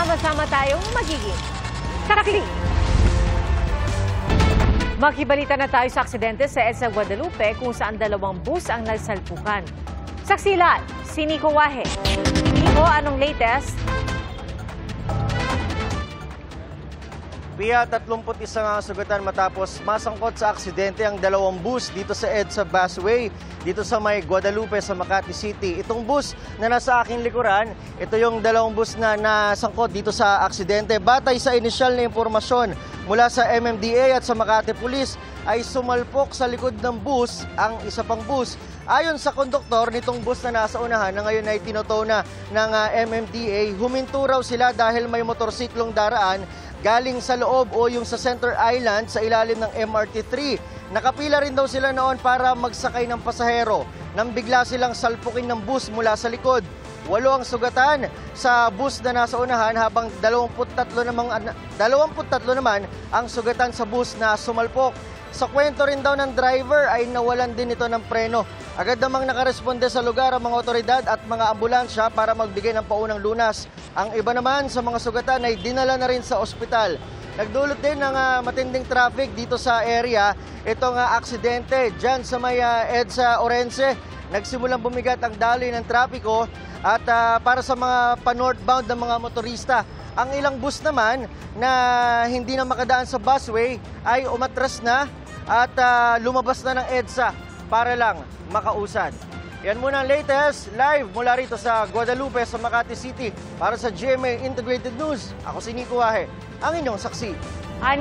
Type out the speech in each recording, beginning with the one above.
sama-sama tayong magiging sarakli. Makibalita na tayo sa aksidente sa EDSA Guadalupe kung saan dalawang bus ang nagsalpukan. Saksilan, si Nico Wahe. Nico, anong latest? Pia, 31 nga sugatan matapos masangkot sa aksidente ang dalawang bus dito sa EDSA Busway, dito sa may Guadalupe sa Makati City. Itong bus na nasa aking likuran, ito yung dalawang bus na nasangkot dito sa aksidente. Batay sa inisyal na impormasyon mula sa MMDA at sa Makati Police, ay sumalpok sa likod ng bus ang isa pang bus. Ayon sa konduktor nitong bus na nasa unahan na ngayon ay tinotow na ng MMDA, huminto raw sila dahil may motorsiklong daraan galing sa loob o yung sa Center Island sa ilalim ng MRT3. Nakapila rin daw sila noon para magsakay ng pasahero nang bigla silang salpukin ng bus mula sa likod. 8 ang sugatan sa bus na nasa unahan habang 23 naman ang sugatan sa bus na sumalpok. Sa kwento rin daw ng driver ay nawalan din ito ng preno. Agad namang nakaresponde sa lugar ang mga otoridad at mga ambulansya para magbigay ng paunang lunas. Ang iba naman sa mga sugatan ay dinala na rin sa ospital. Nagdulot din ng matinding traffic dito sa area. Itong aksidente dyan sa may EDSA Orense. Nagsimulang bumigat ang daloy ng trapiko at para sa mga pa-northbound ng mga motorista. Ang ilang bus naman na hindi na makadaan sa busway ay umatras na at lumabas na ng EDSA para lang makausad. Yan muna ang latest live mula rito sa Guadalupe sa Makati City. Para sa GMA Integrated News, ako si Nico Wahe, ang inyong saksi.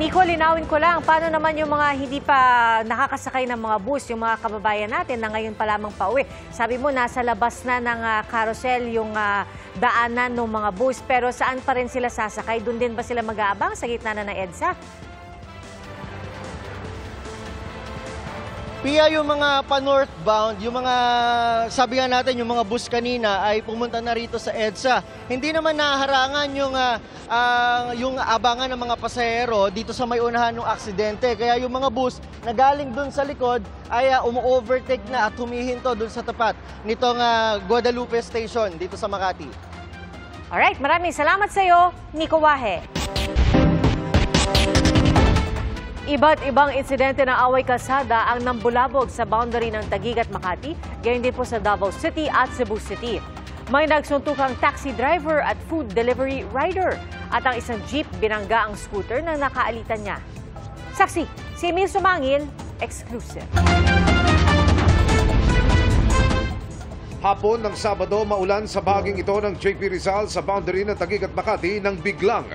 Nico, linawin ko lang, paano naman yung mga hindi pa nakakasakay ng mga bus, yung mga kababayan natin na ngayon pa lamang pauwi? Sabi mo, nasa labas na ng carousel yung daanan ng mga bus, pero saan pa rin sila sasakay? Doon din ba sila mag-aabang sa gitna na ng EDSA? Pia, yung mga pa-northbound, yung mga, sabi nga natin, yung mga bus kanina ay pumunta na rito sa EDSA. Hindi naman naharangan yung abangan ng mga pasahero dito sa may unahan ng aksidente. Kaya yung mga bus na galing dun sa likod ay umu-overtake na at humihinto dun sa tapat nitong Guadalupe Station dito sa Makati. Alright, maraming salamat sa iyo, Nico Wahe. Iba't ibang insidente ng away kalsada ang nambulabog sa boundary ng Taguig at Makati, gayon din po sa Davao City at Cebu City. May nagsuntukang taxi driver at food delivery rider at ang isang jeep binangga ang scooter na nakaalitan niya. Saksi, si Emil Sumangil, exclusive. Hapon ng Sabado, maulan sa bahaging ito ng JP Rizal sa boundary ng Taguig at Makati nang biglang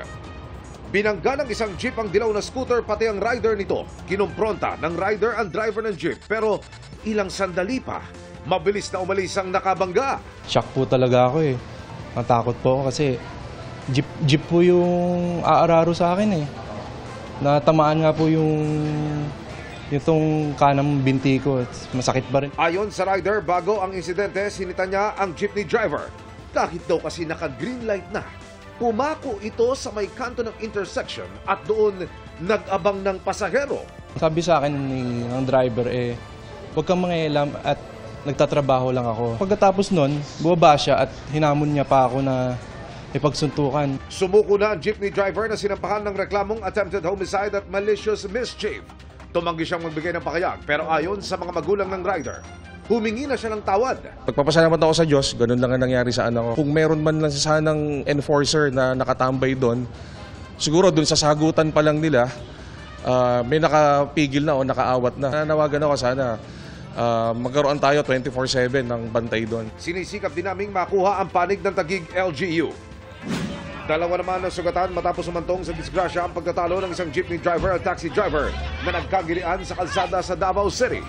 binangga ng isang jeep ang dilaw na scooter pati ang rider nito. Kinumpronta ng rider ang driver ng jeep pero ilang sandali pa, mabilis na umalis ang nakabangga. Shock po talaga ako eh. Natakot po ako kasi jeep po yung aararo sa akin eh. Natamaan nga po itong kanang binti ko. Masakit ba rin? Ayon sa rider, bago ang insidente, sinita niya ang jeepney driver. Kahit daw kasi naka-green light na, pumako ito sa may kanto ng intersection at doon nag-abang ng pasahero. Sabi sa akin ng driver huwag kang mangialam at nagtatrabaho lang ako. Pagkatapos nun, bumaba siya at hinamon niya pa ako na ipagsuntukan. Sumuko na ang jeepney driver na sinampahan ng reklamong attempted homicide at malicious mischief. Tumanggi siyang magbigay ng pakayag pero ayon sa mga magulang ng rider, humingi na siya ng tawad. Pagpapasalamat ako sa Diyos, ganun lang ang nangyari sa anak ko. Kung meron man lang sanang enforcer na nakatambay doon, siguro doon sa sagutan pa lang nila, may nakapigil na o nakaawat na. Nanawagan ako sana magkaroon tayo 24/7 ng bantay doon. Sinisikap din naming makuha ang panig ng Taguig LGU. Dalawa naman ang sugatan matapos umantong sa disgrasya ang pagtatalo ng isang jeepney driver at taxi driver na nagkagilian sa kalsada sa Davao City.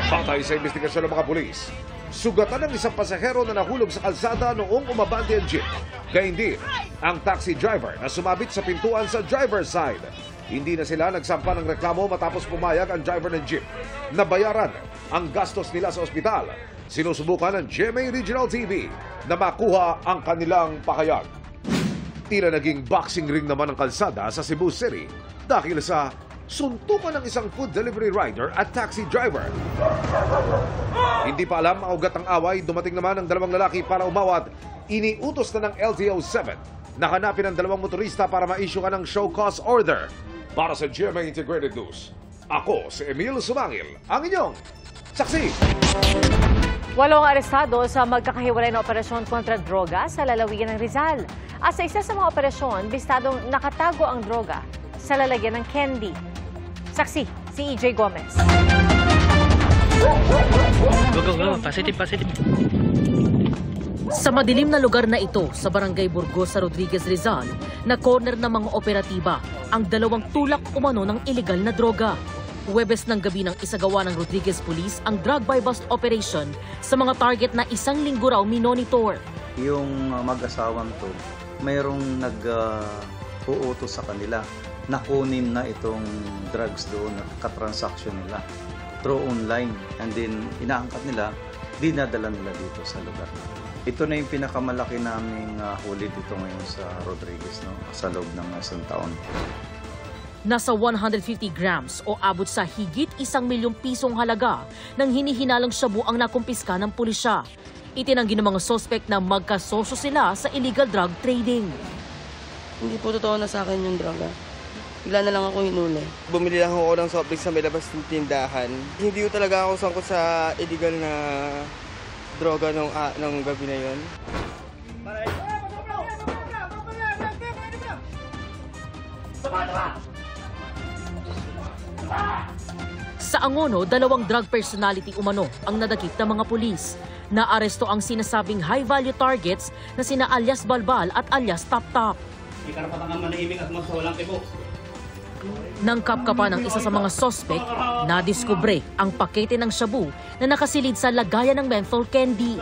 Batay sa investigasyon ng mga pulis, sugatan ng isang pasahero na nahulog sa kalsada noong umabante ang jeep. Gayun din ang taxi driver na sumabit sa pintuan sa driver's side. Hindi na sila nagsampa ng reklamo matapos pumayag ang driver ng jeep na bayaran ang gastos nila sa ospital. Sinusubukan ng GMA Regional TV na makuha ang kanilang pakayag. Tila naging boxing ring naman ang kalsada sa Cebu City dahil sa suntukan ng isang food delivery rider at taxi driver. Hindi pa alam ang ugat ng away, dumating naman ang dalawang lalaki para umawat. Iniutos na ng LTO-7 na hanapin ang dalawang motorista para ma-issue ng show cause order. Para sa GMA Integrated News, ako si Emil Sumangil, ang inyong saksi. 8 arestado sa magkakahiwalay na operasyon kontra droga sa lalawigan ng Rizal. At sa isa sa mga operasyon, bistadong nakatago ang droga sa lalagyan ng candy. Saksi, si EJ Gomez. Go. Positive. Sa madilim na lugar na ito, sa Barangay Burgos sa Rodriguez, Rizal, na corner ng mga operatiba ang dalawang tulak umano ng ilegal na droga. Huwebes ng gabi ng isagawa ng Rodriguez Police ang drug buy bust operation sa mga target na isang linggo raw minonitor. Yung mag-asawang to, mayroong nag-uutos sa kanila na kunin na itong drugs doon at katransaksyon nila through online, and then inaangkat nila, dinadala nila dito sa lugar. Ito na yung pinakamalaki naming huli dito ngayon sa Rodriguez, no? Sa loob ng isang taon. Nasa 150 grams o abot sa higit 1 milyong pisong halaga ng hinihinalang shabu ang nakumpiska ng pulisya. Itinanggi ng mga sospek na magkasosyo sila sa illegal drug trading. Hindi po totoo na sa akin yung droga. Bigla na lang ako hinuli. Bumili lang ako ng soft drinks sa may labas ng tindahan. Hindi ko talaga ako sangkot sa illegal na droga nung gabi na yon. Sa Angono, 2 drug personality umano ang nadakip ng mga pulis. Naaresto ang sinasabing high-value targets na sina alias Balbal at alias Tap Tap. Nang kapkapan ng isa sa mga sospek, nadiskubre ang pakete ng shabu na nakasilid sa lagayan ng menthol candy.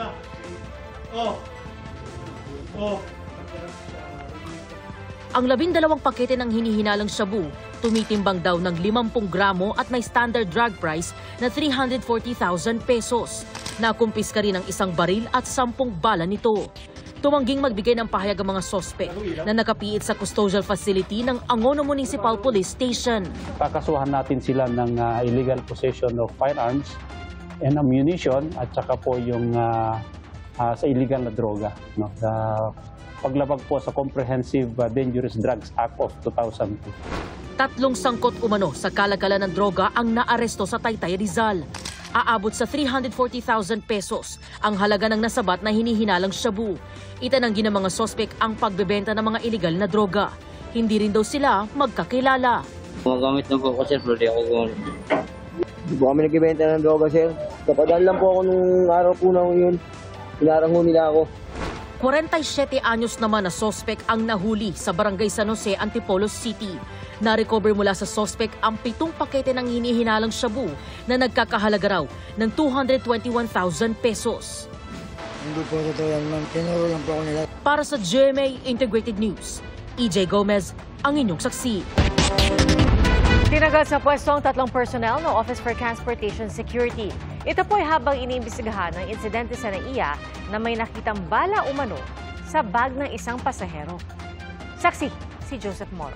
Ang 12 pakete ng hinihinalang shabu, tumitimbang daw ng 50 gramo at may standard drug price na 340,000 pesos. Nakumpiska rin ang isang baril at 10 bala nito. Tumangging magbigay ng pahayag ang mga sospek na nakapiit sa custodial facility ng Angono Municipal Police Station. Kakasuhan natin sila ng illegal possession of firearms and ammunition at saka po yung sa illegal na droga. No? Paglabag po sa Comprehensive Dangerous Drugs Act of 2002. 3 sangkot umano sa kalagalan ng droga ang naaresto sa Taytay, Rizal. Aabot sa 340,000 pesos ang halaga ng nasabat na hinihinalang shabu. Itinanggi ng mga sospek ang pagbebenta ng mga illegal na droga. Hindi rin daw sila magkakilala. Gumagamit lang po ako, sir, pero di ako gumamit. Hindi po kami nagbibenta ng droga, sir. Kapadaan lang po ako nung araw po na yun. Pinarango nila ako. 47 anyos naman na sospek ang nahuli sa Barangay San Jose, Antipolo City. Na-recover mula sa sospek ang 7 pakete ng hinihinalang shabu na nagkakahalaga raw ng 221,000 pesos. Hindi po totoo yan, ma'am. Tinuro lang po ako nila. Para sa GMA Integrated News, EJ Gomez, ang inyong saksi. Tinagal sa pwesto ang 3 personnel ng Office for Transportation Security. Ito po ay habang iniimbestigahan ng insidente sa NAIA na may nakitang bala umano sa bag ng isang pasahero. Saksi, si Joseph Moro.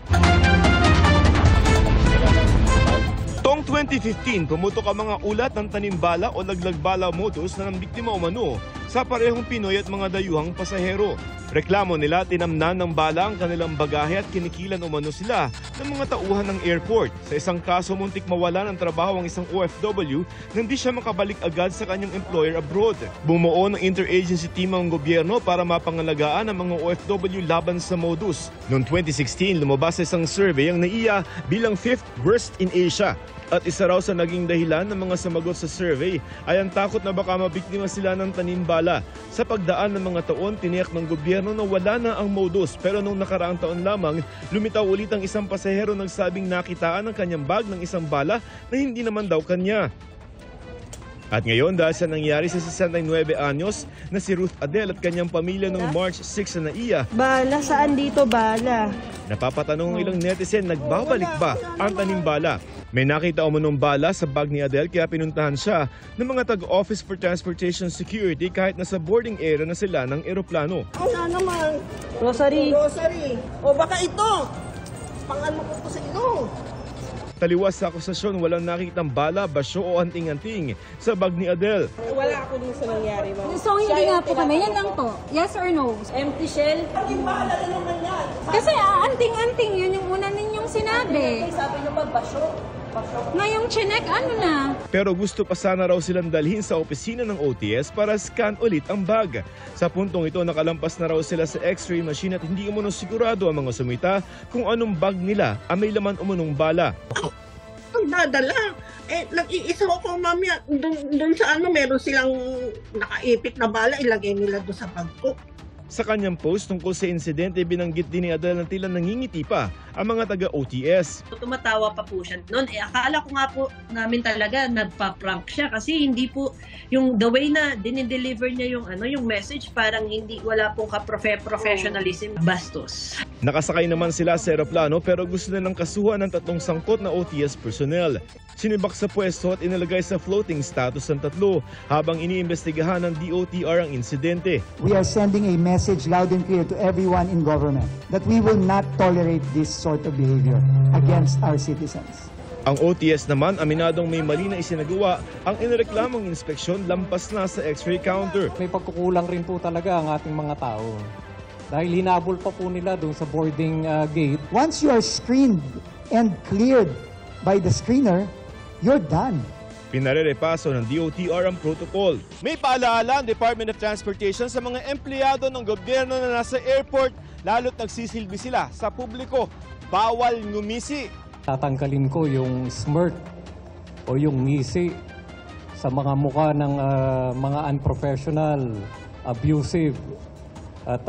Tong 2015, pumutok ang mga ulat ng tanimbala o laglagbala modus na ng biktima umano sa parehong Pinoy at mga dayuhang pasahero. Reklamo nila, tinamnan ng bala ang kanilang bagahe at kinikilan umano sila ng mga tauhan ng airport. Sa isang kaso, muntik mawala ng trabaho ang isang OFW nang di siya makabalik agad sa kanyang employer abroad. Bumuo ng interagency team ang gobyerno para mapangalagaan ang mga OFW laban sa modus. Noong 2016, lumabas sa isang survey ang NAIA bilang 5th worst in Asia. At isa raw sa naging dahilan ng mga sumagot sa survey ay ang takot na baka mabiktima sila ng tanimbala. Sa pagdaan ng mga taon, tiniyak ng gobyerno na wala na ang modus, pero nung nakaraang taon lamang, lumitaw ulit ang isang pasahero nagsabing nakitaan ng kanyang bag ng isang bala na hindi naman daw kanya. At ngayon, dahil sa nangyari sa 69 anyos na si Ruth Adele at kanyang pamilya noong March 6 sa NAIA, bala? Saan dito bala? napapatanong ang ilang netizen, nagbabalik ba ang tanimbala? May nakita umanong bala sa bag ni Adele kaya pinuntahan siya ng mga taga-Office for Transportation Security kahit nasa boarding area na sila ng eroplano. Ano naman? Rosary. Rosary. O baka ito. Pang-ano ko po sa ino. Taliwas sa akusasyon, walang nakitang bala, basyo o anting-anting sa bag ni Adele. Wala ako dun sa nangyari, ma'am. So hindi nga po kami, yan lang po. Yes or no? Empty shell? Kasi anting-anting, yun yung una ninyong sinabi. Sabi nyo ba, basyo? Ngayong chinek, ano na? Pero gusto pa sana raw silang dalhin sa opisina ng OTS para scan ulit ang bag. Sa puntong ito, nakalampas na raw sila sa x-ray machine at hindi umano sigurado ang mga sumita kung anong bag nila ang may laman umanong bala. Ang dadala. Nag-iisa ko, ma'am, doon sa meron silang nakaipit na bala, ilagay nila doon sa bag ko. Sa kanyang post tungkol sa insidente, binanggit din ni Adele na tila nangingiti pa ang mga taga-OTS. Tumatawa pa po siya noon. Akala ko nga po namin talaga nagpa-prank siya kasi hindi po yung the way na dinideliver niya yung message, parang wala pong professionalism, bastos. Nakasakay naman sila sa eroplano pero gusto nilang kasuhan ng 3 sangkot na OTS personnel. Sinibak sa pwesto at inilagay sa floating status ng 3 habang iniimbestigahan ng DOTR ang insidente. We are sending a message loud and clear to everyone in government that we will not tolerate this sort of behavior against our citizens. Ang OTS naman aminadong may mali na isinagawa ang inireklamong inspeksyon lampas na sa x-ray counter. May pagkukulang rin po talaga ang ating mga tao. Dahil hinabol pa po nila doon sa boarding gate. Once you are screened and cleared by the screener, you're done. Pinarerepaso ng DOTR ang protocol. May paalaala ang Department of Transportation sa mga empleyado ng gobyerno na nasa airport, lalo't nagsisilbi sila sa publiko. Bawal ngumisi. Tatanggalin ko yung smirk o yung ngisi sa mga mukha ng mga unprofessional, abusive at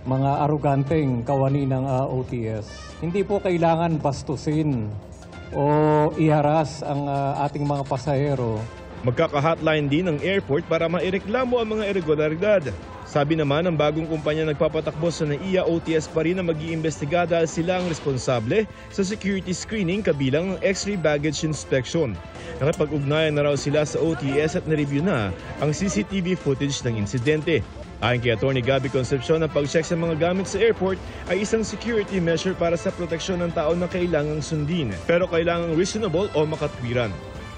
mga aruganteng kawani ng OTS. Hindi po kailangan bastusin o iharas ang ating mga pasahero. Magkaka-hotline din ng airport para maireklamo ang mga irregularidad. Sabi naman ng bagong kumpanya nagpapatakbo sa NAIA, OTS pa rin na mag-iimbestiga dahil sila ang responsable sa security screening kabilang ng x-ray baggage inspection. Nakipag-ugnayan na raw sila sa OTS at na-review na ang CCTV footage ng insidente. Ayon kay Atty. Gabby Concepcion, ang pag-check sa mga gamit sa airport ay isang security measure para sa proteksyon ng tao na kailangang sundin. Pero kailangang reasonable o makatwiran.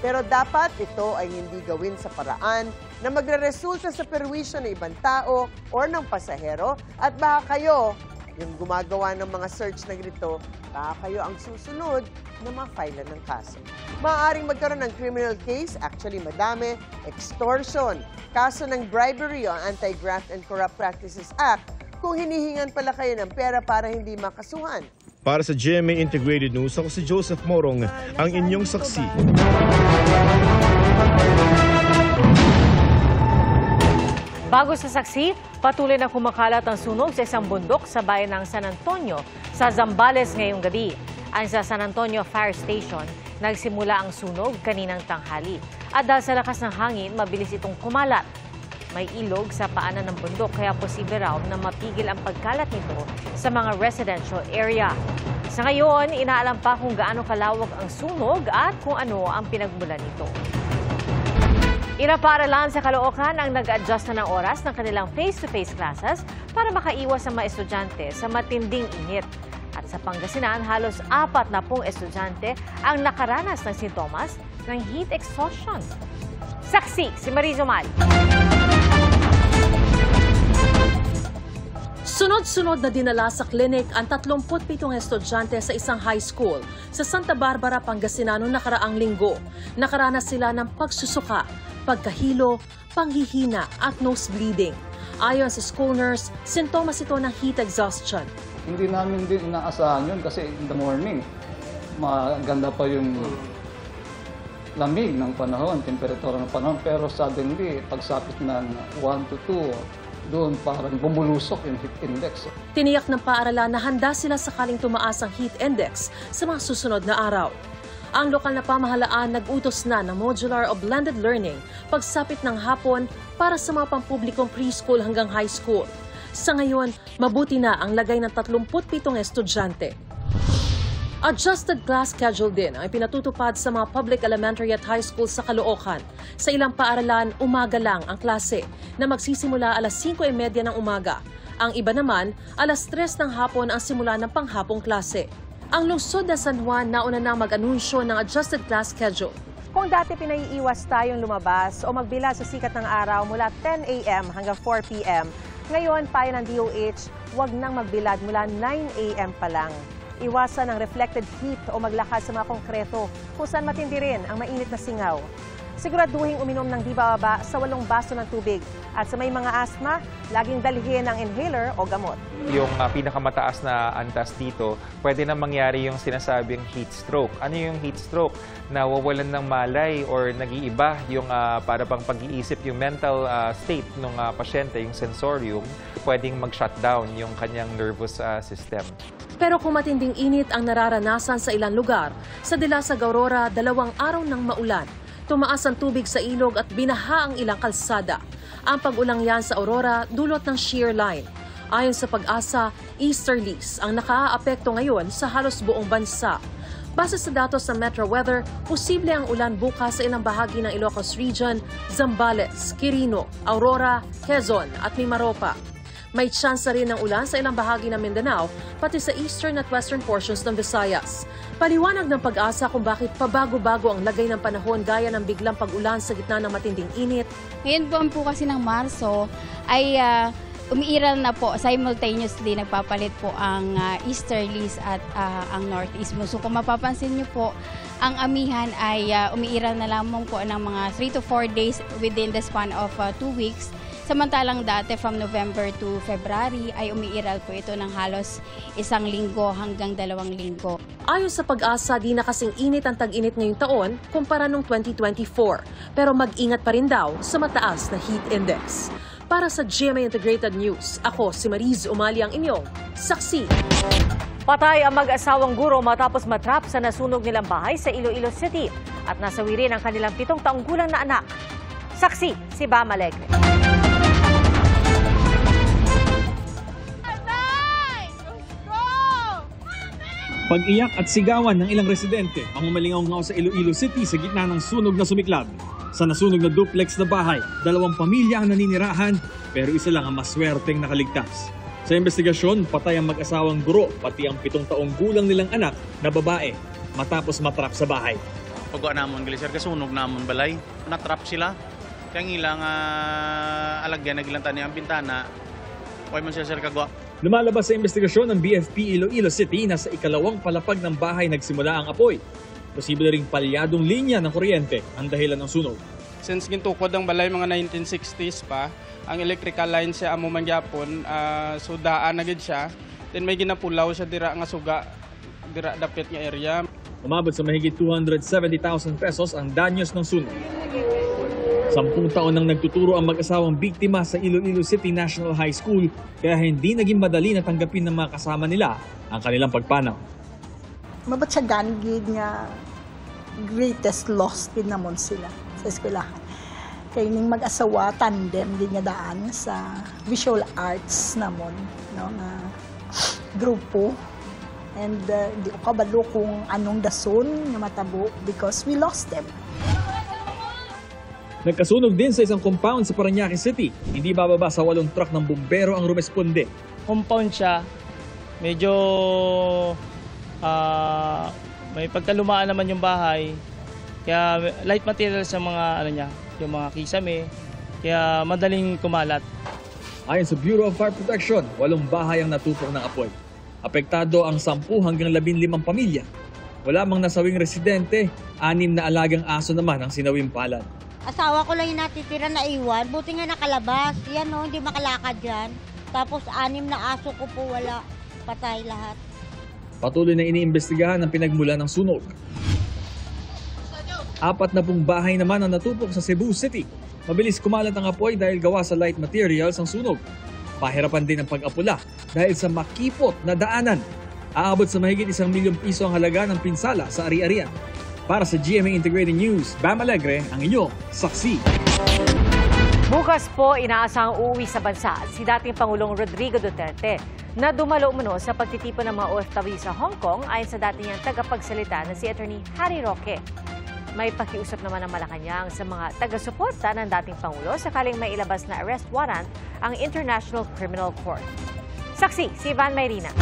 Pero dapat ito ay hindi gawin sa paraan na magre-resulta sa perwisyo ng ibang tao o ng pasahero at baka kayo, yung gumagawa ng mga search na ganito, baka kayo ang susunod na ma-file ng kaso. Maaaring magkaroon ng criminal case, actually madami, extortion, kaso ng bribery o Anti-Graft and Corrupt Practices Act kung hinihingan pala kayo ng pera para hindi makasuhan. Para sa GMA Integrated News, ako si Joseph Morong, ang inyong saksi. Bago sa saksi, patuloy na kumakalat ang sunog sa isang bundok sa bayan ng San Antonio sa Zambales ngayong gabi. Ayon sa San Antonio Fire Station, nagsimula ang sunog kaninang tanghali. At dahil sa lakas ng hangin, mabilis itong kumalat. May ilog sa paanan ng bundok kaya posible raw na mapigil ang pagkalat nito sa mga residential area. Sa ngayon, inaalam pa kung gaano kalawak ang sunog at kung ano ang pinagmulan nito. Inapaaralan sa Caloocan ang nag-adjust na ng oras ng kanilang face-to-face classes para makaiwas ang mga estudyante sa matinding init. At sa Pangasinan, halos 40 estudyante ang nakaranas ng sintomas ng heat exhaustion. Saksi si Marizumal. Sunod-sunod na dinala sa klinik ang 37 estudyante sa isang high school sa Santa Barbara, Pangasinan noong nakaraang linggo. Nakaranas sila ng pagsusuka, pagkahilo, panghihina at nosebleeding. Ayon sa school nurse, sintomas ito ng heat exhaustion. Hindi namin din inaasahan yun kasi in the morning, maganda pa yung lamig ng panahon, temperatura ng panahon. Pero suddenly, pagsapit ng 1 to 2, doon parang bumulusok yung heat index. Tiniyak ng paaralan na handa sila sakaling tumaas ang heat index sa mga susunod na araw. Ang lokal na pamahalaan nag-utos na ng modular o blended learning pagsapit ng hapon para sa mga pampublikong preschool hanggang high school. Sa ngayon, mabuti na ang lagay ng 37 estudyante. Adjusted class schedule din ang pinatutupad sa mga public elementary at high school sa Caloocan. Sa ilang paaralan, umaga lang ang klase na magsisimula alas 5:30 ng umaga. Ang iba naman, alas 3 ng hapon ang simula ng panghapong klase. Ang lungsod na San Juan nauna nang mag-anunsyo ng adjusted class schedule. Kung dati pinaiiwas tayong lumabas o magbilad sa sikat ng araw mula 10 a.m. hanggang 4 p.m., ngayon payo ng DOH, huwag nang magbilad mula 9 a.m. pa lang. Iwasan ang reflected heat o maglakad sa mga konkreto kung saan matindi rin ang mainit na singaw. Siguraduhin uminom ng di bababa sa 8 baso ng tubig. At sa may mga asthma, laging dalhin ang inhaler o gamot. Yung pinakamataas na antas dito, pwede na mangyari yung sinasabing heat stroke. Ano yung heat stroke? Nawawalan ng malay or nag-iiba yung para pang pag-iisip, yung mental state ng pasyente, yung sensorium, pwedeng mag-shutdown yung kanyang nervous system. Pero kung matinding init ang nararanasan sa ilang lugar, sa Dilasag, Aurora, 2 araw ng maulan. Tumaas ang tubig sa ilog at binaha ang ilang kalsada. Ang pag-ulang yan sa Aurora, dulot ng shear line. Ayon sa Pag-asa, easterlies ang nakaaapekto ngayon sa halos buong bansa. Base sa datos ng Metro Weather, posible ang ulan bukas sa ilang bahagi ng Ilocos Region, Zambales, Quirino, Aurora, Quezon at Mimaropa. May tsansa rin ng ulan sa ilang bahagi ng Mindanao, pati sa eastern at western portions ng Visayas. Paliwanag ng Pag-asa kung bakit pabago-bago ang lagay ng panahon gaya ng biglang pag-ulan sa gitna ng matinding init. Ngayon buwan po kasi ng Marso ay umiiral na po, simultaneously nagpapalit po ang easterlies at ang northeast. So kung mapapansin niyo po, ang amihan ay umiiral na lamang po ng mga 3 to 4 days within the span of 2 weeks. Samantalang dati from November to February ay umiiral po ito ng halos 1 linggo hanggang 2 linggo. Ayon sa Pag-asa, di na kasing init ang tag-init ngayong taon kumpara noong 2024. Pero mag-ingat pa rin daw sa mataas na heat index. Para sa GMA Integrated News, ako si Mariz Umali ang inyong saksi. Patay ang mag-asawang guro matapos matrap sa nasunog nilang bahay sa Iloilo City at nasawi rin ang kanilang 7 taong gulang na anak. Saksi si Bam Alegre. Pag-iyak at sigawan ng ilang residente ang umalingaw-ngaw sa Iloilo City sa gitna ng sunog na sumiklab. Sa nasunog na duplex na bahay, 2 pamilya ang naninirahan pero isa lang ang maswerteng nakaligtas. Sa investigasyon, patay ang mag-asawang guro pati ang 7 taong gulang nilang anak na babae matapos matrap sa bahay. Pagwa namon gali sir kasunog namon balay, natrap sila. Kaya ilang alagyan nagilang tani ang bintana. Oy man sir kagwa. Lumalabas sa investigasyon ng BFP Iloilo City na sa ikalawang palapag ng bahay nagsimula ang apoy. Posible ring palyadong linya ng kuryente ang dahilan ng sunog. Since gintukod ang balay mga 1960s pa, ang electrical line siya amo man gyapon, so daan na gid siya. Then may ginapulaw siya dira nga suga dira dapit nga area. Umabot sa mahigit 270,000 pesos ang danyos ng sunog. 10 taon nang nagtuturo ang mag-asawang biktima sa Iloilo City National High School kaya hindi naging madali na tanggapin ng mga kasama nila ang kanilang pagpanaw. Mabatsagan gid nga greatest loss din namon sila sa eskwelahan. Kaya ning mag-asawa tandem din nga daan sa visual arts namon, no, nga grupo. And di ko kabalo kung anong dason nga matabo because we lost them. Nagkasunog din sa isang compound sa Parañaque City. Hindi bababa sa 8 truck ng bumbero ang rumesponde. Compound siya, medyo may pagkalumaan naman yung bahay. Kaya light material sa mga yung mga kisame. Kaya madaling kumalat. Ayon sa Bureau of Fire Protection, 8 bahay ang natupok ng apoy. Apektado ang 10 hanggang 15 pamilya. Wala mang nasawing residente, 6 na alagang aso naman ang sinawing palad. Asawa ko lang yung natitira na iwan. Buti nga nakalabas. Yan o, hindi makalakad yan. Tapos 6 na aso ko po wala. Patay lahat. Patuloy na iniimbestigahan ang pinagmula ng sunog. 40 bahay naman ang natupok sa Cebu City. Mabilis kumalat ang apoy dahil gawa sa light materials ang sunog. Pahirapan din ang pag-apula dahil sa makipot na daanan. Aabot sa mahigit 1 milyong piso ang halaga ng pinsala sa ari-arian. Para sa GMA Integrated News, Bam Alegre, ang inyong saksi. Bukas po inaasahang uuwi sa bansa si dating Pangulong Rodrigo Duterte na dumalo umano sa pagtitipon ng mga OFW sa Hong Kong ayon sa dati niyang tagapagsalita na si Attorney Harry Roque. May pakiusap naman ng Malacanang sa mga taga-suporta ng dating Pangulo sakaling may ilabas na arrest warrant ang International Criminal Court. Saksi si Van Mayrina.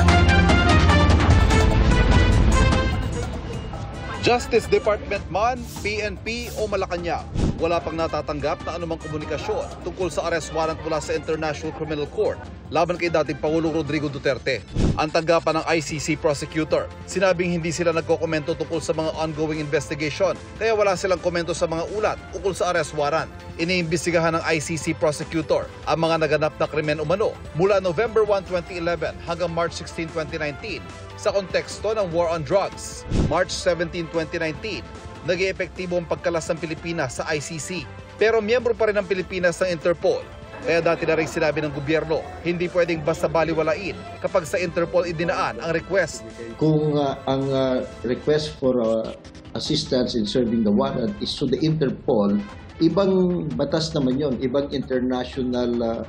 Justice Department man, PNP o Malacanang, wala pang natatanggap na anumang komunikasyon tungkol sa arrest warrant mula sa International Criminal Court laban kay dating Pangulong Rodrigo Duterte. Ang tanggapan ng ICC prosecutor, sinabing hindi sila nagkokomento tungkol sa mga ongoing investigation, kaya wala silang komento sa mga ulat ukol sa arrest warrant. Iniimbestigahan ng ICC prosecutor ang mga naganap na krimen umano mula November 1, 2011 hanggang March 16, 2019 sa konteksto ng war on drugs. March 17, 2019, nag-eepektibo ang pagkalas ng Pilipinas sa ICC. Pero miyembro pa rin ng Pilipinas ng Interpol. Kaya dati na rin sinabi ng gobyerno, hindi pwedeng basta baliwalain kapag sa Interpol idinaan ang request. Kung ang request for assistance in serving the warrant is to the Interpol, ibang batas naman yon, ibang international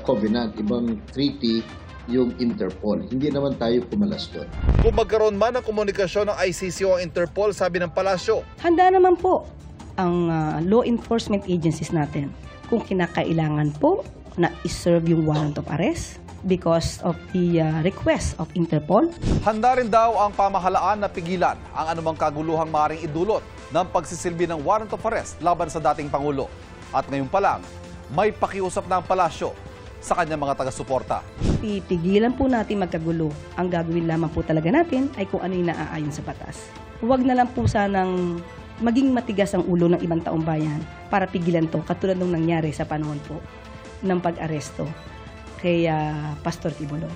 covenant, ibang treaty yung Interpol. Hindi naman tayo pumalas doon. Kung magkaroon man ng komunikasyon ng ICC o Interpol, sabi ng palasyo, handa naman po ang law enforcement agencies natin kung kinakailangan po na iserve yung warrant of arrest because of the request of Interpol. Handa rin daw ang pamahalaan na pigilan ang anumang kaguluhang maaaring idulot ng pagsisilbi ng warrant of arrest laban sa dating Pangulo. At ngayon pa lang, may pakiusap na ang palasyo sa kanyang mga taga-suporta. Pipigilan po natin magkagulo. Ang gagawin lamang po talaga natin ay kung ano yung naaayon sa batas. Huwag na lang po sanang maging matigas ang ulo ng ibang taong bayan para pigilan to, katulad nung nangyari sa panahon po ng pag-aresto kay Pastor Kibuloy.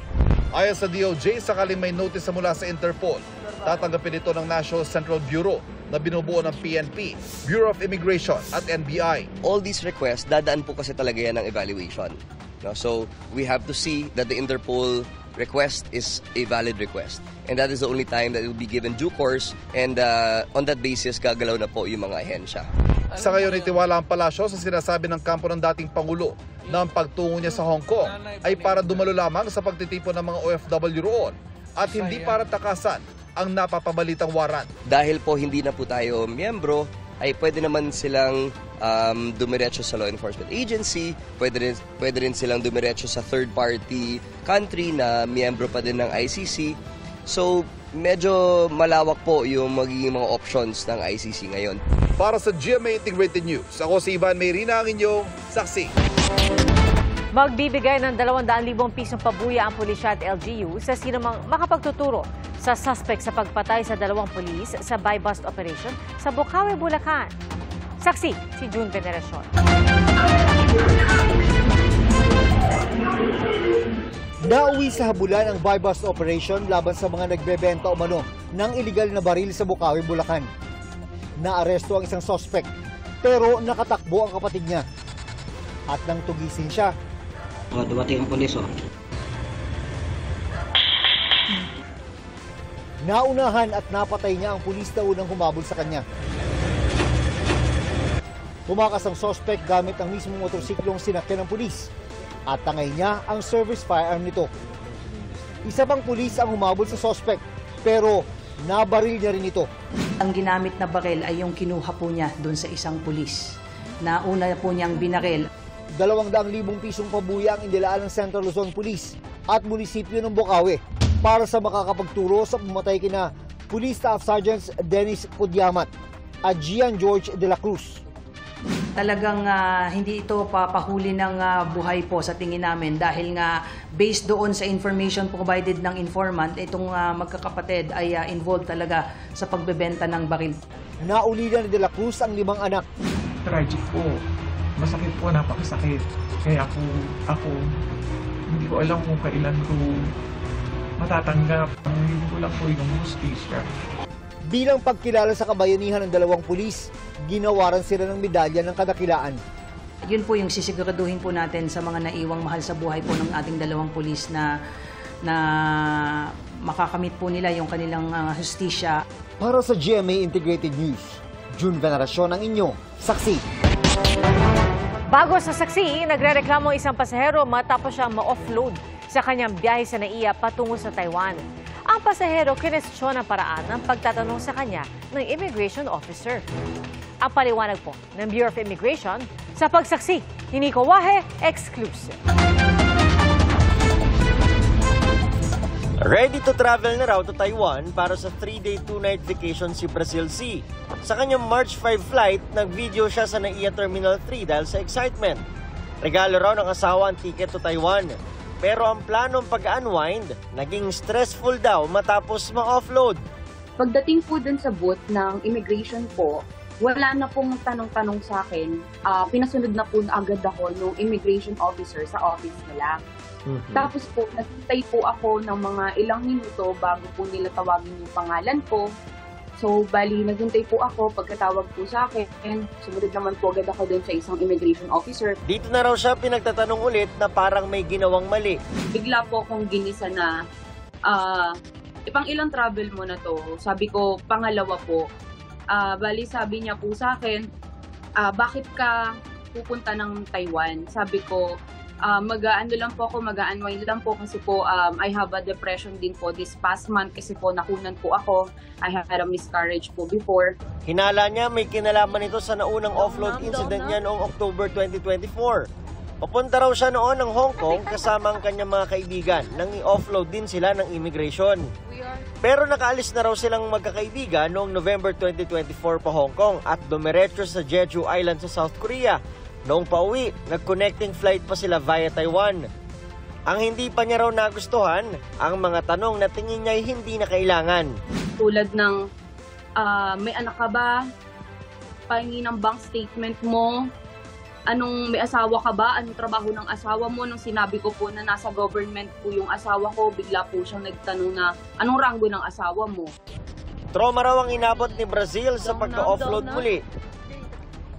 Ayon sa DOJ, sakaling may notice mula sa Interpol, tatanggapin ito ng National Central Bureau na binubuo ng PNP, Bureau of Immigration at NBI. All these requests, dadaan po kasi talaga yan ng evaluation. No? So we have to see that the Interpol request is a valid request. And that is the only time that it will be given due course, and on that basis, gagalaw na po yung mga ahensya. Sa ngayon, itiwala ang palasyo sa sinasabi ng kampo ng dating Pangulo na ang pagtungo niya sa Hong Kong ay para dumalo lamang sa pagtitipon ng mga OFW roon at hindi para takasan ang napapabalitang warrant. Dahil po hindi na po tayo miyembro, ay pwede naman silang dumiretso sa law enforcement agency, pwede rin silang dumiretso sa third-party country na miyembro pa din ng ICC. So, medyo malawak po yung magiging mga options ng ICC ngayon. Para sa GMA Integrated News, ako si Ivan Mayrina, ang inyong saksi. Magbibigay ng 200,000 pisong pabuya ang pulisya at LGU sa sinumang makapagtuturo sa suspect sa pagpatay sa 2 pulis sa buy-bust operation sa Bocaue, Bulacan. Saksi, si June Veneracion. Nauwi sa habulan ang buy-bust operation laban sa mga nagbebenta umano ng iligal na baril sa Bocaue, Bulacan. Naaresto ang isang suspect pero nakatakbo ang kapatid niya. At nang tugisin siya, dumating ang pulis. Naunahan at napatay niya ang pulis na unang humabol sa kanya. Tumakas ang suspect gamit ang mismong motorsiklong sinakyan ng pulis at tangay niya ang service firearm nito. Isa pang pulis ang humabol sa suspect pero nabaril niya rin ito. Ang ginamit na baril ay yung kinuha po niya doon sa isang pulis. Nauna po niyang binaril. 200,000 pisong pabuya ang inilaan ng Central Luzon Police at munisipyo ng Bocaue para sa makakapagturo sa pumatay kina Police Staff Sergeants Dennis Pudyamat at Gian George de la Cruz. Talagang hindi ito papahuli ng buhay po sa tingin namin dahil nga based doon sa information provided ng informant, itong magkakapatid ay involved talaga sa pagbebenta ng baril. Naulilan ni de la Cruz ang 5 anak. Tragic po. Masakit po, napakasakit. Kaya ako, hindi ko alam kung kailan ko matatanggap. Hindi ko lang po yung hustisya. Bilang pagkilala sa kabayanihan ng 2 pulis, ginawaran sila ng medalya ng kadakilaan. Yun po yung sisiguraduhin po natin sa mga naiwang mahal sa buhay po ng ating 2 pulis na makakamit po nila yung kanilang hustisya. Para sa GMA Integrated News, June Veneracion ang inyong saksi. Bago sa saksi, nagrereklamo ang isang pasahero matapos siyang ma-offload sa kanyang biyahe sa NAIA patungo sa Taiwan. Ang pasahero kinestyon ang paraan ng pagtatanong sa kanya ng immigration officer. Ang paliwanag po ng Bureau of Immigration sa pagsaksi ni Nico Wahe, exclusive. Ready to travel na raw to Taiwan para sa 3-day 2-night vacation si Brazil C. Sa kanyang March 5 flight, nag-video siya sa NAIA Terminal 3 dahil sa excitement. Regalo raw ng asawa ang ticket to Taiwan. Pero ang planong pag-unwind, naging stressful daw matapos ma-offload. Pagdating po dun sa booth ng immigration po, wala na pong tanong-tanong sa akin. Pinasunod na po agad ako ng immigration officer sa office nila. Tapos po, naghintay po ako ng mga ilang minuto bago po nila tawagin yung pangalan ko. So, bali, naghintay po ako pagkatawag po sa akin. Sumunod naman po agad ako dun sa isang immigration officer. Dito na raw siya pinagtatanong ulit na parang may ginawang mali. Bigla po akong ginisa na, ipang ilang travel mo na to? Sabi ko, pangalawa po. Bali, sabi niya po sa akin, bakit ka pupunta ng Taiwan? Sabi ko, mag-unwind lang po kasi po I have a depression din po this past month kasi po nakunan po ako. I had a miscarriage po before. Hinala niya may kinalaman ito sa naunang offload incident niya noong October 2024. Papunta raw siya noon ng Hong Kong kasama ang kanyang mga kaibigan nang i-offload din sila ng immigration. Pero nakaalis na raw silang magkakaibigan noong November 2024 pa Hong Kong at dumiretso sa Jeju Island sa South Korea. Noong pauwi, nag-connecting flight pa sila via Taiwan. Ang hindi pa niya raw nagustuhan, ang mga tanong na tingin niya ay hindi na kailangan. Tulad ng, may anak ka ba? Pahingi ng bank statement mo? May asawa ka ba? Anong trabaho ng asawa mo? Nung sinabi ko po na nasa government po yung asawa ko, bigla po siyang nagtanong na, anong ranggo ng asawa mo? Trauma raw ang inabot ni Brazil sa pagka-offload muli.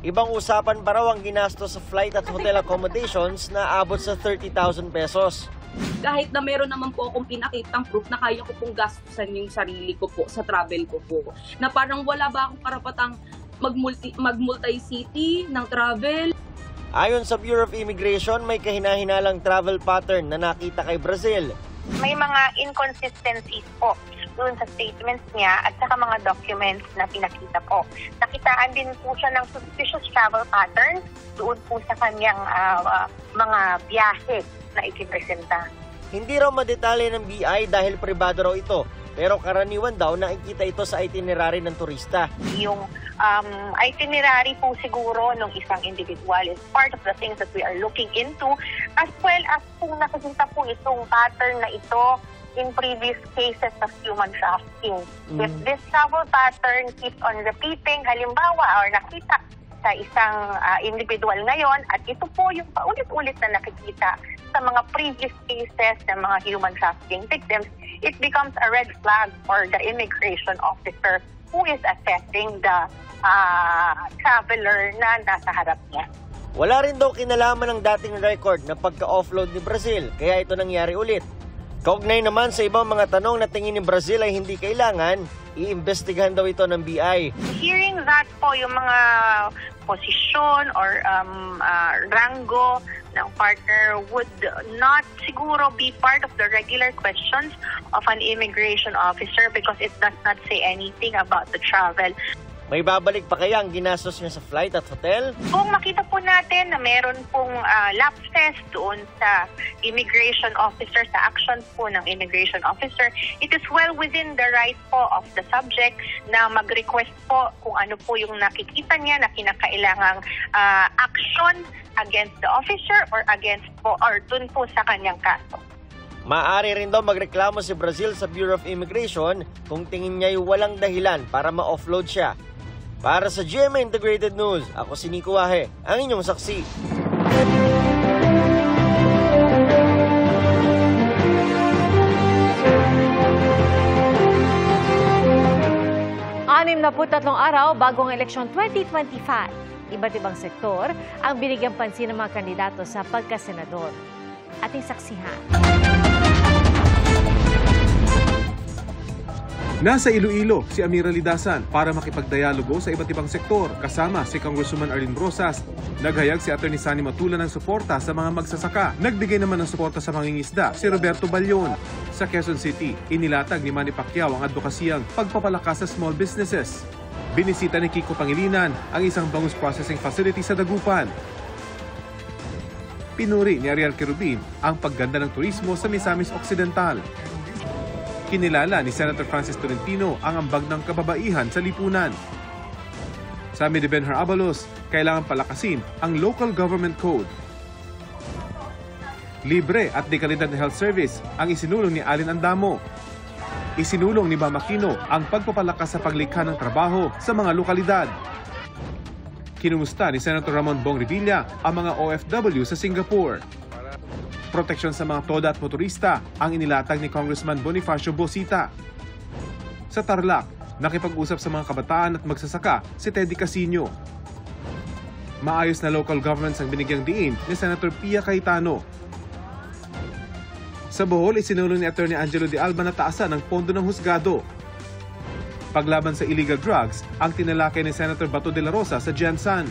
Ibang usapan pa raw ang ginastos sa flight at hotel accommodations na abot sa 30,000 pesos. Kahit na meron naman po akong pinakitang proof na kaya ko pong gastusan yung sarili ko po sa travel ko po. Na parang wala ba akong karapatang mag-multi-city ng travel. Ayon sa Bureau of Immigration, may kahina-hinalang travel pattern na nakita kay Brazil. May mga inconsistencies po doon sa statements niya at saka mga documents na pinakita po. Nakitaan din po siya ng suspicious travel pattern doon po sa kanyang mga biyahe na ikipresenta. Hindi raw madetalye ng BI dahil pribado raw ito, pero karaniwan daw nakikita ito sa itinerary ng turista. Yung itinerary po siguro ng isang individual is part of the things that we are looking into, as well as kung nakikita po itong pattern na ito in previous cases of human trafficking. If this travel pattern keeps on repeating, halimbawa, or nakita sa isang individual ngayon, at ito po yung paulit-ulit na nakikita sa mga previous cases ng mga human trafficking victims, it becomes a red flag for the immigration officer who is assessing the traveler na nasa harap niya. Wala rin daw kinalaman ng dating record na pagka-offload ni Brazil, kaya ito nangyari ulit. Kaugnay naman sa ibang mga tanong na tingin ni Brazil ay hindi kailangan, iimbestigahan daw ito ng BI. Hearing that po, yung mga posisyon or rango ng partner would not siguro be part of the regular questions of an immigration officer because it does not say anything about the travel. May babalik pa kaya ang ginastos niya sa flight at hotel? Kung makita po natin na meron pong lapses doon sa immigration officer, sa actions po ng immigration officer, it is well within the right po of the subject na mag-request po kung ano po yung nakikita niya na kinakailangang action against the officer or against po or dun po sa kanyang kaso. Maaari rin daw magreklamo si Brazil sa Bureau of Immigration kung tingin niya yung walang dahilan para ma-offload siya. Para sa GMA Integrated News, ako si Nico Wahe, ang inyong saksi. Anim na 43 araw bago ang eleksyon 2025. Iba't ibang sektor ang binigyang pansin ng mga kandidato sa pagkasenador. Ating saksihan. Nasa Iloilo si Amira Lidasan para makipagdialogo sa iba't ibang sektor kasama si Congresswoman Arlene Rosas. Naghayag si Atty. Sani Matula ng suporta sa mga magsasaka. Nagbigay naman ng suporta sa mangingisda si Roberto Balyon. Sa Quezon City, inilatag ni Manny Pacquiao ang advokasiyang pagpapalakas sa small businesses. Binisita ni Kiko Pangilinan ang isang bangus processing facility sa Dagupan. Pinuri ni Ariel Querubin ang pagganda ng turismo sa Misamis Occidental. Kinilala ni Senator Francis Tolentino ang ambag ng kababaihan sa lipunan. Sabi ni Benhur Abalos, kailangan palakasin ang local government code. Libre at de kalidad na health service ang isinulong ni Allen Andamo. Isinulong ni Mama Aquino ang pagpapalakas sa paglikha ng trabaho sa mga lokalidad. Kinumusta ni Senator Ramon Bong Revilla ang mga OFW sa Singapore. Proteksyon sa mga toda at motorista ang inilatag ni Congressman Bonifacio Bosita. Sa Tarlac, nakipag-usap sa mga kabataan at magsasaka si Teddy Casino. Maayos na local governments ang binigyang diin ni Senator Pia Cayetano. Sa Bohol, isinulong ni Atty. Angelo de Alba na taasan ang pondo ng husgado. Paglaban sa illegal drugs ang tinalakay ni Senator Bato de la Rosa sa Jansan.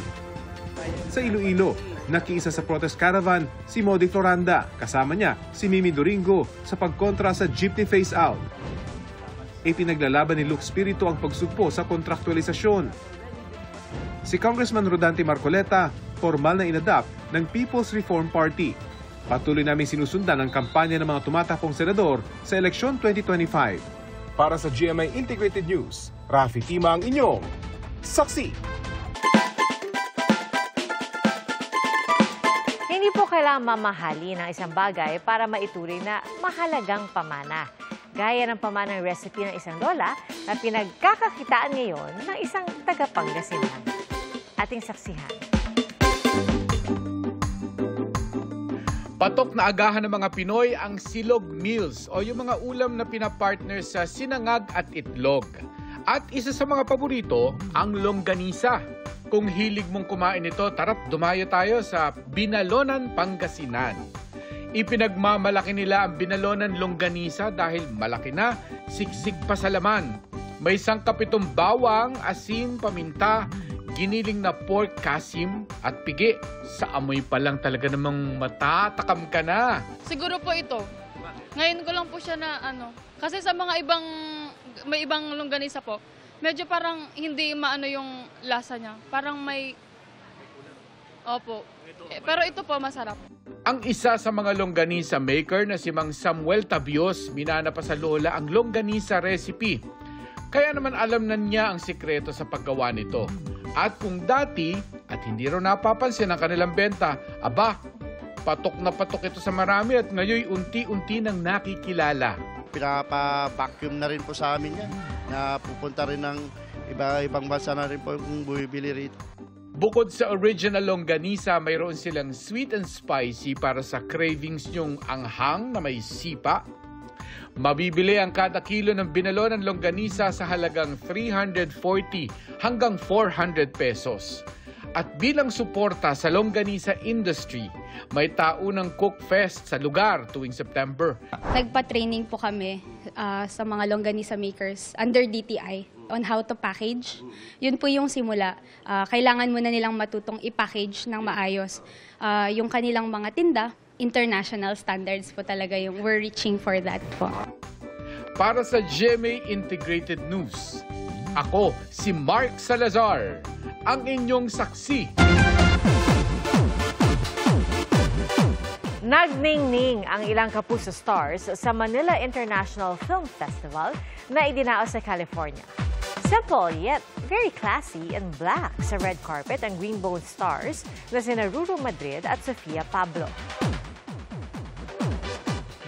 Sa Iloilo, nakiisa sa protest caravan si Modi Floranda, kasama niya si Mimi Doringo sa pagkontra sa jeepney phase-out. Ipinaglalaban ni Luke Spirito ang pagsugpo sa kontraktualisasyon. Si Congressman Rodante Marcoleta, formal na inadapt ng People's Reform Party. Patuloy namin sinusundan ang kampanya ng mga tumatapong senador sa eleksyon 2025. Para sa GMA Integrated News, Rafi Tima ang inyong saksi. Hindi po kailangang mamahalin ng isang bagay para maituring na mahalagang pamana. Gaya ng pamanang recipe ng isang lola na pinagkakakitaan ngayon ng isang taga-Pangasinan. Ating saksihan. Patok na agahan ng mga Pinoy ang silog meals o yung mga ulam na pinapartner sa sinangag at itlog. At isa sa mga paborito, ang longganisa. Kung hilig mong kumain ito, tara't dumayo tayo sa Binalonan, Pangasinan. Ipinagmamalaki nila ang Binalonan longganisa dahil malaki na, siksik pa sa laman. May sangkap itong bawang, asin, paminta, giniling na pork kasim at pigi. Sa amoy pa lang talaga namang matatakam ka na. Siguro po ito. Ngayon ko lang po siya na kasi sa mga may ibang longganisa po, medyo parang hindi maano yung lasa niya. Parang may, opo. Pero ito po masarap. Ang isa sa mga longganisa maker na si Mang Samuel Tabios, minana pa sa lola ang longganisa recipe. Kaya naman alam na niya ang sikreto sa paggawa nito. At kung dati, at hindi raw napapansin ang kanilang benta, aba, patok na patok ito sa marami at ngayon unti-unti nang nakikilala. Pinapa-vacuum na rin po sa amin yan, na pupunta rin ng ibang bansa na rin po kung bumibili rito. Bukod sa original longganisa, mayroon silang sweet and spicy para sa cravings nyong anghang na may sipa. Mabibili ang kada kilo ng Binalonan longganisa sa halagang 340 hanggang 400 pesos. At bilang suporta sa longganisa industry, may taunang cook fest sa lugar tuwing September. Nagpa-training po kami sa mga longganisa makers under DTI on how to package. Yun po yung simula. Kailangan muna nilang matutong i-package ng maayos yung kanilang mga tinda. International standards po talaga yung we're reaching for that po. Para sa GMA Integrated News, ako si Mark Salazar, ang inyong saksi. Nagningning ang ilang kapuso stars sa Manila International Film Festival na idinao sa California. Simple yet very classy and black sa red carpet ang Greenbone stars na sina Ruru Madrid at Sofia Pablo.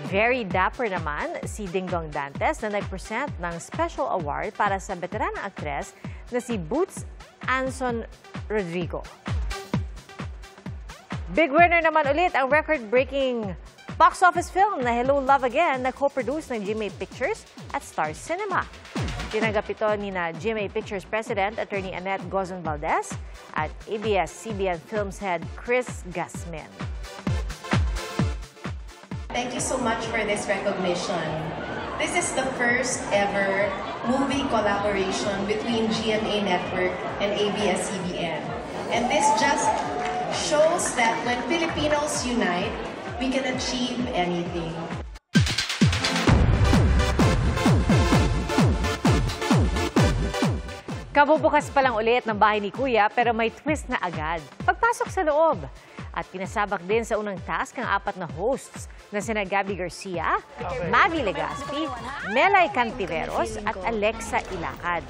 Very dapper naman si Dingdong Dantes na nag-present ng special award para sa veteranang aktres na si Boots Anson Rodrigo. Big winner naman ulit ang record-breaking box office film na Hello Love Again na co-produce ng GMA Pictures at Star Cinema. Tinanggap ito ni GMA Pictures President Attorney Annette Gozon Valdez at ABS-CBN Films Head Chris Gasmin. Thank you so much for this recognition. This is the first ever movie collaboration between GMA Network and ABS-CBN. And this just shows that when Filipinos unite, we can achieve anything. Kabubukas pa lang ulit ng bahay ni Kuya pero may twist na agad. Pagpasok sa loob, At pinasabak din sa unang task ang 4 na hosts na sina Gabby Garcia, Mavi Legaspi, Melay Cantiveros at Alexa Ilacad.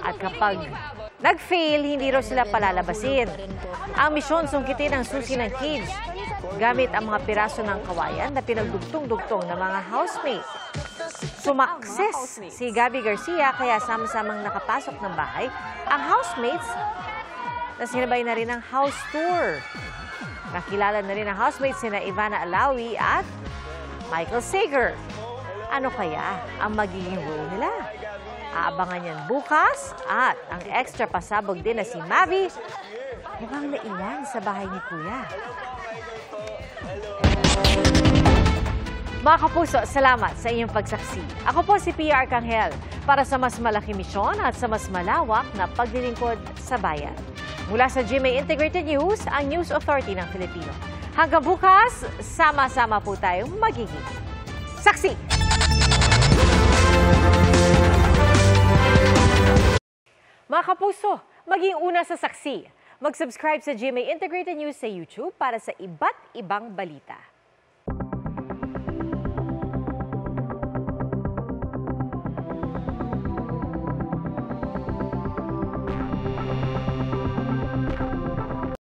At kapag nag-fail, hindi raw sila palalabasin. Ang misyon, sungkitin ang susi ng cage gamit ang mga piraso ng kawayan na pinagdugtong-dugtong ng mga housemate. Sumakses si Gabby Garcia kaya sama-samang nakapasok ng bahay ang housemates na sinabay na rin ang house tour. Nakilala na rin ang housemates sina Ivana Alawi at Michael Sager. Ano kaya ang magiging role nila? Aabangan yan bukas at ang extra pasabog din na si Mavi mukhang naiwan sa bahay ni Kuya. Mga kapuso, salamat sa inyong pagsaksi. Ako po si Pia Arcangel para sa mas malaking misyon at sa mas malawak na paglilingkod sa bayan. Mula sa GMA Integrated News, ang News Authority ng Filipino. Hanggang bukas, sama-sama po tayong magiging saksi! Mga kapuso, maging una sa saksi. Mag-subscribe sa GMA Integrated News sa YouTube para sa iba't ibang balita.